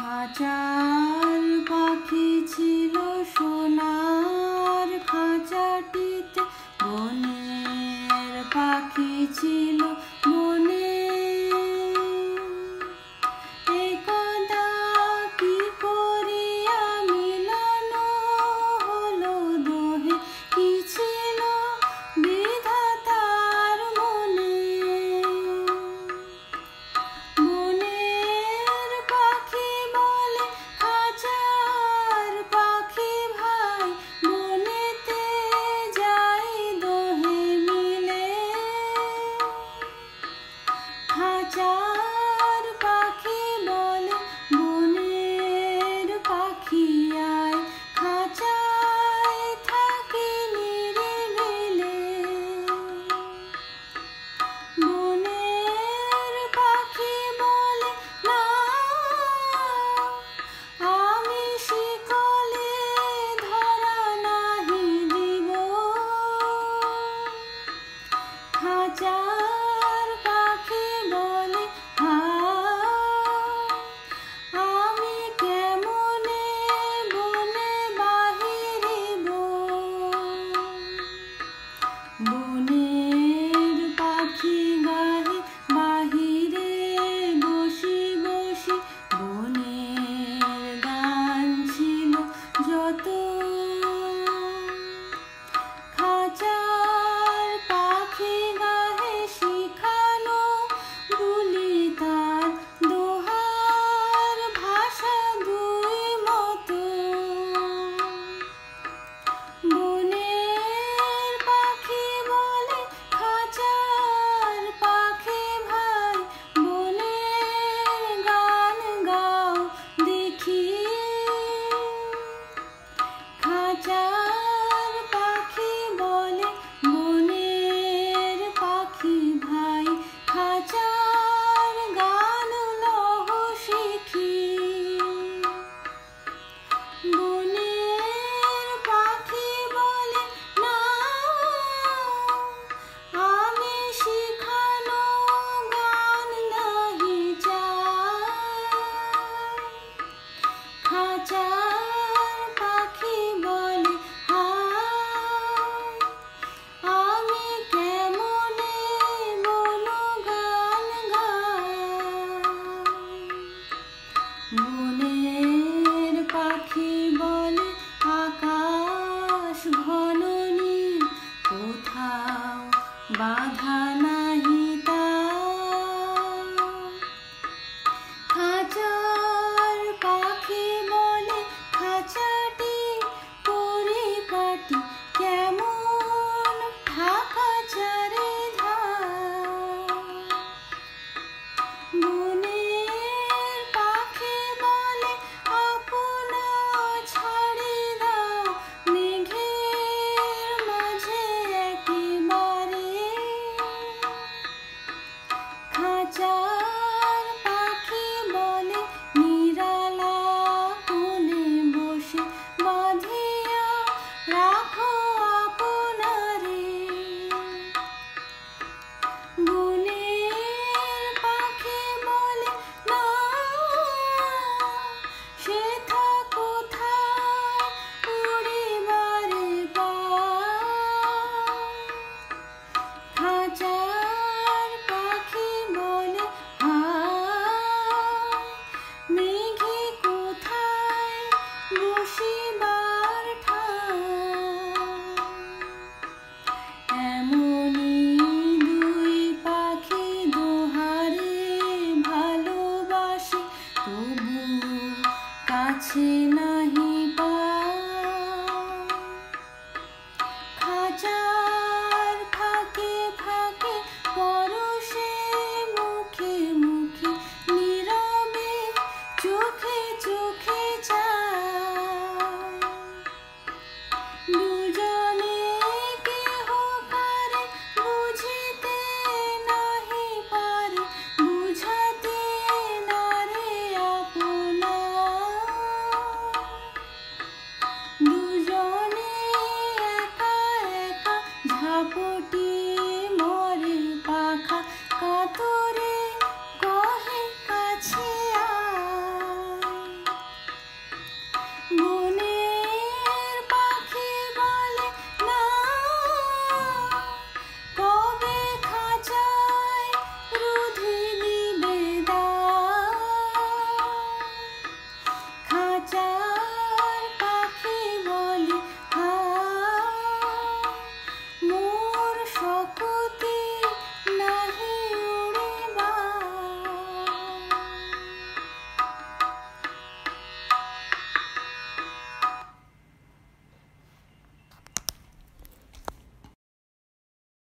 খাঁচার পাখি ছিল সোনার খাঁচাটিতে, বনের পাখি ছিল বনে। একদা কি করিয়া মিলন হলো দোহে, কি ছিল বিধাতার মনে। বনের পাখি বলে খাঁচার পাখি ভাই, বনেতে যাই দোহে মিলে। খাঁচার পাখি বলে বনের পাখি আয়, খাঁচায় থাকি নিরিবিলে। বনের পাখি বলে না, আমি শিকলে ধরা নাহি দিব। খাঁচার পাখি বলে আমি কেমনে বনে বাহিরিব। বনের পাখি গাহে বাহিরে বসি বসি, বনের গান ছিল যত। খাঁচার পাখি গাহে শিখানো বুলি তার, দোহার ভাষা দুই মতো। বনের পাখি বলে খাঁচার পাখি ভাই, বনের গান গাও দেখি। খাঁচার পাখি বলে বনের পাখি ভাই, খাঁচার গান লহ শিখি। বনের পাখি বলে না, আমি শিখানো গান নাহি চাই। খাঁচার পাখি বলে আমি কেমনে বনো গান গাই। বনের পাখি বলে আকাশ ঘন নীল, কোথাও বাধা নাহি তার। খাঁচার পাখি বলে খাঁচাটি পরিপাটি, কেমন ঢাকা চারিধার। বনের পাখি বলে আপনা ছাড়ি দাও, মেঘের মাঝে একেবারে। খাঁচার পাখি বলে নিরালা কোণে বসে, বাঁধিয়া রাখো আপনারে। বনের পাখি বলে না, সেথা কোথায় উড়িবারে পায়। খাঁচার পাখি বলে মেঘে কোথায় বসিবার ঠাঁই। এমনি দুই পাখি দোহারে ভালোবাসি, তবু কাছে না